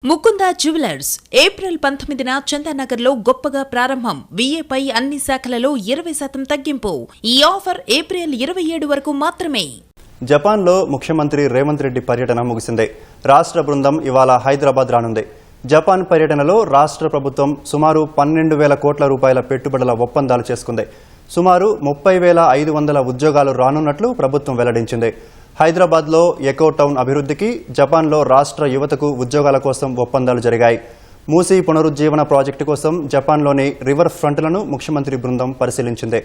Mukunda jewellers April 19న చందానగర్లో గొప్పగా ప్రారంభం. విఏపై అన్ని శాఖలలో 20% తగ్గింపు. ఈ ఆఫర్ ఏప్రిల్ 27 వరకు మాత్రమే. జపాన్లో ముఖ్యమంత్రి రేవంత్ రెడ్డి పర్యటన ముగిసింది. రాష్ట్ర బృందం ఇవాళ హైదరాబాద్ రానుంది. జపాన్ పర్యటనలో రాష్ట్ర ప్రభుత్వం సుమారు 12,000 కోట్ల రూపాయల పెట్టుబడుల ఒప్పందాలు చేసుకుంది. సుమారు 30,500 ఉద్యోగాలు రానున్నట్లు ప్రభుత్వం వెల్లడించింది. హైదరాబాద్లో ఎకో టౌన్ అభివృద్ధికి, జపాన్లో రాష్ట్ర యువతకు ఉద్యోగాల కోసం ఒప్పందాలు జరిగాయి. మూసీ పునరుజ్జీవన ప్రాజెక్టు కోసం జపాన్లోని రివర్ ఫ్రంట్లను ముఖ్యమంత్రి బృందం పరిశీలించింది.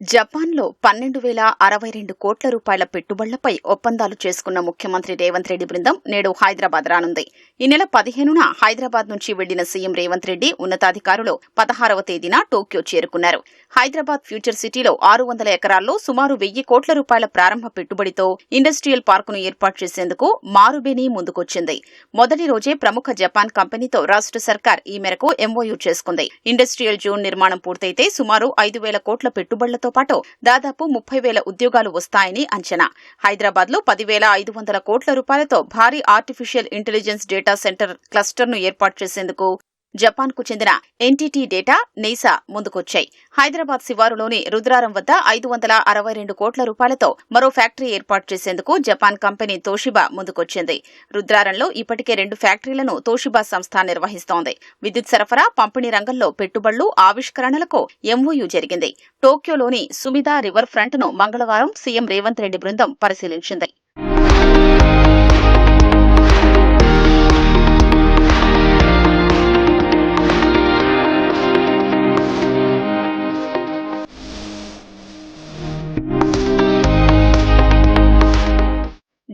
జపాన్లో 12,062 కోట్ల రూపాయల పెట్టుబడులపై ఒప్పందాలు చేసుకున్న ముఖ్యమంత్రి రేవంత్ రెడ్డి బృందం నేడు హైదరాబాద్ రానుంది. ఈ నెల 15న హైదరాబాద్ నుంచి వెళ్లిన సీఎం రేవంత్ రెడ్డి ఉన్నతాధికారులు 16వ తేదీన టోక్యో చేరుకున్నారు. హైదరాబాద్ ఫ్యూచర్ సిటీలో 600 ఎకరాల్లో సుమారు 1,000 కోట్ల రూపాయల ప్రారంభ పెట్టుబడితో ఇండస్ట్రియల్ పార్కును ఏర్పాటు చేసేందుకు మారుబేని ముందుకొచ్చింది. మొదటి రోజే ప్రముఖ జపాన్ కంపెనీతో రాష్ట్ర సర్కార్ ఈ మేరకు ఎంఓయూ చేసుకుంది. ఇండస్ట్రియల్ జోన్ నిర్మాణం పూర్తయితే సుమారు 5,000 కోట్ల పెట్టుబడులతో పాటు దాదాపు 30,000 ఉద్యోగాలు వస్తాయని అంచనా. హైదరాబాద్ లో 10,500 కోట్ల రూపాయలతో భారీ ఆర్టిఫిషియల్ ఇంటెలిజెన్స్ డేటా సెంటర్ క్లస్టర్ను ఏర్పాటు చేసేందుకు జపాన్ కు చెందిన ఎన్టీటీ డేటా, నెయిసా ముందుకొచ్చాయి. హైదరాబాద్ శివారులోని రుద్రారం వద్ద 562 కోట్ల రూపాయలతో మరో ఫ్యాక్టరీ ఏర్పాటు చేసేందుకు జపాన్ కంపెనీ తోషిబా ముందుకొచ్చింది. రుద్రారంలో ఇప్పటికే 2 ఫ్యాక్టరీలను తోషిబా సంస్థ నిర్వహిస్తోంది. విద్యుత్ సరఫరా, పంపిణీ రంగంలో పెట్టుబడులు, ఆవిష్కరణలకు ఎంఓయూ జరిగింది. టోక్యోలోని సుమిదా రివర్ ఫ్రంట్ ను మంగళవారం సీఎం రేవంత్ రెడ్డి బృందం పరిశీలించింది.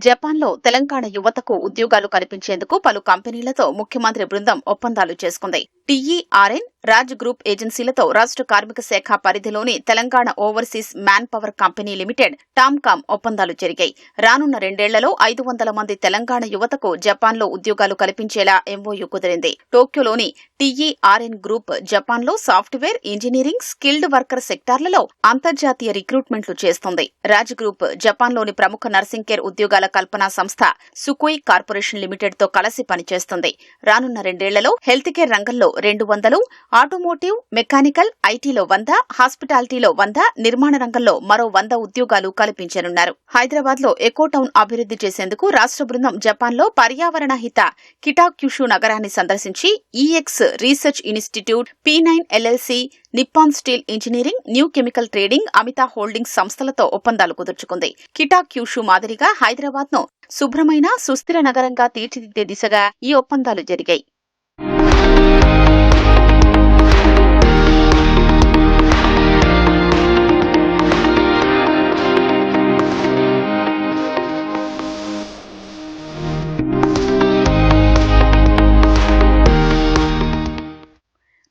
జపాన్లో తెలంగాణ యువతకు ఉద్యోగాలు కల్పించేందుకు పలు కంపెనీలతో ముఖ్యమంత్రి బృందం ఒప్పందాలు చేసుకుంది. టీఈఆర్ఎన్, రాజ్ గ్రూప్ ఏజెన్సీలతో రాష్ట్ర కార్మిక శాఖ పరిధిలోని Telangana overseas man power company limited, TOMCOM ఒప్పందాలు జరిగాయి. రానున్న 2 ఏళ్లలో 500 మంది తెలంగాణ యువతకు జపాన్లో ఉద్యోగాలు కల్పించేలా ఎంఓయూ కుదిరింది. టోక్యోలోని టీఈఆర్ఎన్ గ్రూప్ జపాన్లో సాఫ్ట్వేర్, ఇంజనీరింగ్, స్కిల్డ్ వర్కర్ సెక్టార్లలో అంతర్జాతీయ రిక్రూట్మెంట్లు చేస్తుంది. రాజ్ గ్రూప్ జపాన్లోని ప్రముఖ నర్సింగ్ కేర్ ఉద్యోగాల కల్పనా సంస్థ సుకోయ్ కార్పొరేషన్ లిమిటెడ్ తో కలిసి పనిచేస్తుంది. రానున్న 2 ఏళ్లలో హెల్త్ కేర్ రంగంలో 200, ఆటోమోటివ్, మెకానికల్, ఐటీలో 100, హాస్పిటాలిటీలో 100, నిర్మాణ రంగంలో మరో 100 ఉద్యోగాలు కల్పించనున్నారు. హైదరాబాద్ లో ఎకో టౌన్ అభివృద్ది చేసేందుకు రాష్ట్ర బృందం జపాన్లో పర్యావరణ హిత కిటాక్యుషు నగరాన్ని సందర్శించి EX research institute, P9 LLC, Nippon steel engineering, new chemical trading, Amita holdings సంస్థలతో ఒప్పందాలు కుదుర్చుకుంది. కిటాక్యుషు మాదిరిగా హైదరాబాద్ ను శుభ్రమైన, సుస్థిర నగరంగా తీర్చిదిద్దే దిశగా ఈ ఒప్పందాలు జరిగాయి.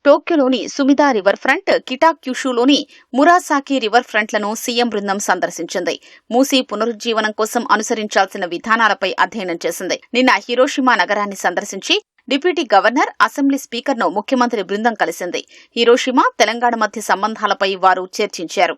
టోక్యోలోని సుమిదా రివర్ ఫ్రంట్, కిటాక్యుషులోని మురాసాకి రివర్ ఫ్రంట్లను సీఎం బృందం సందర్శించింది. మూసీ పునరుజ్జీవనం కోసం అనుసరించాల్సిన విధానాలపై అధ్యయనం చేసింది. నిన్న హిరోషిమా నగరాన్ని సందర్శించి డిప్యూటీ గవర్నర్, అసెంబ్లీ స్పీకర్ను ముఖ్యమంత్రి బృందం కలిసింది. హిరోషిమా, తెలంగాణ మధ్య సంబంధాలపై వారు చర్చించారు.